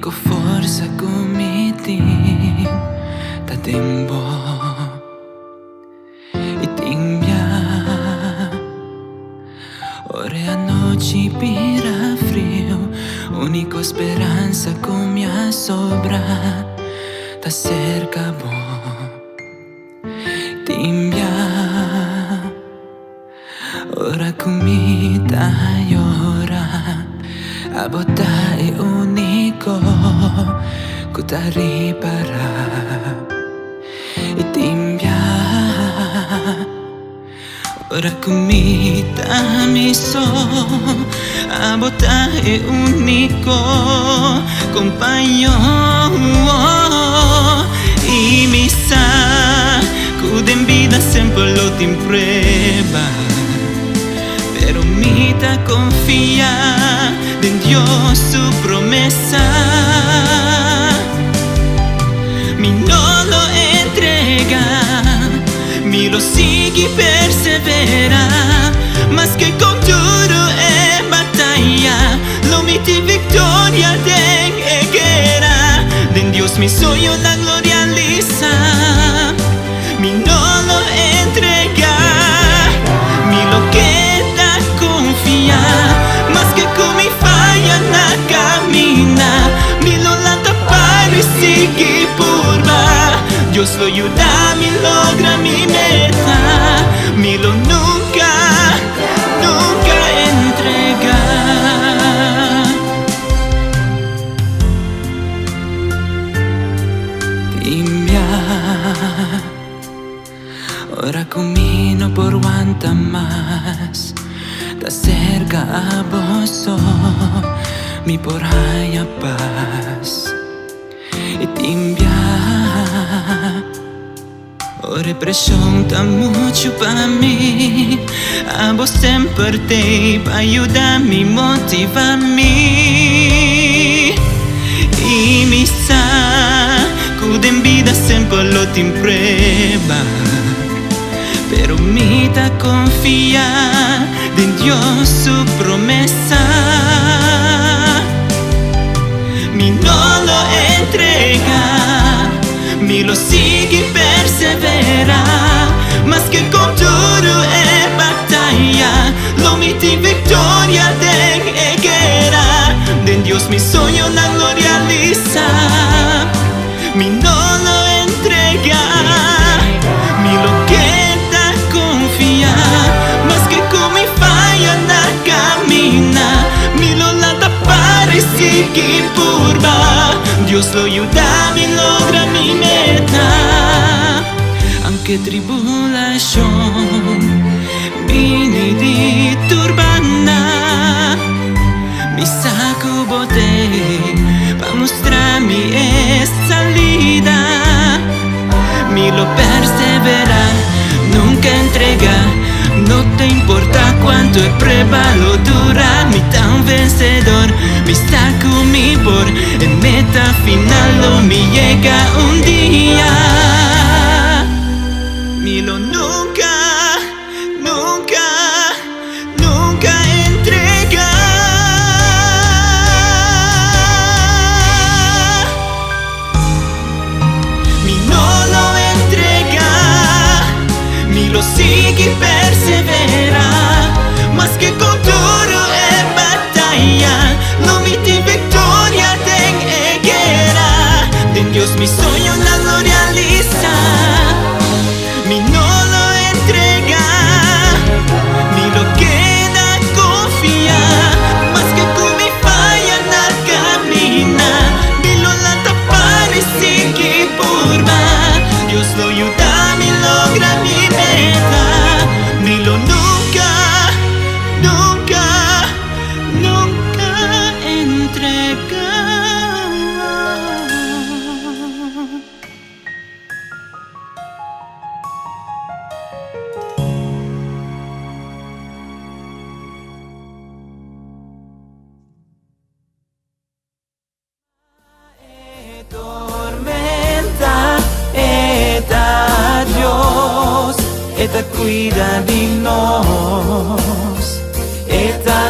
ko forsa gumiting tatembo itimbia ore a noci pira frio unico speranza con mia sobra ta cerca bo timbia ora comita llora a botta è unico kutari para e timbia ora comita mi so a botta è unico compagno e mi sa kuden vida sempre lo timpreba pero mita confía en Dios su promesa mi no lo entrega mi lo sigue persevera más que con duro en batalla lo miti victoria den guerra den Dios mi sueño la gloria lisa mi no lo entrega mi lo queda confía más que con mi falla na camina mi lo lanta para y sigue purva Dios lo ayuda mi logra mi meta mi lo nunca entrega timbia ora camino por guanta más ta cerca a vos mi por haya paz e timbia ora presión ta mucho pa mí a vos sempre te pa ayudarme motivarme e mi sa kuden vida sempre lo timpreba pero mita confía en Dios su promesa mi no lo entrega mi lo sigue persevera más que con duro en batalla lo miti victoria den guerra den Dios mi sueño la gloria lisa mi no lo entrega mi lo queda confía más que con mi falla na camina mi lo lanta para y sigue purva Dios lo ayuda mi logra mi meta aunque tribulación vini di turbana mi saco bote pa mostrarmi salida mi lo persevera nunca entrega no te importa cuánto es prueba lo dura mi tan vencedor mi está conmigo por en meta final lo mi llega un día mi lo nunca entrega mi no lo entrega mi lo sigue persevera más que con duro en batalla lo miti victoria den guerra den Dios mi sueño la gloria lisa mi no lo entrega mi lo queda confía más que con mi falla na camina mi lo lanta para y sigue purva Dios lo ayuda mi logra mi meta mi lo nunca entrega tormenta eta Dios eta cuida de nos eta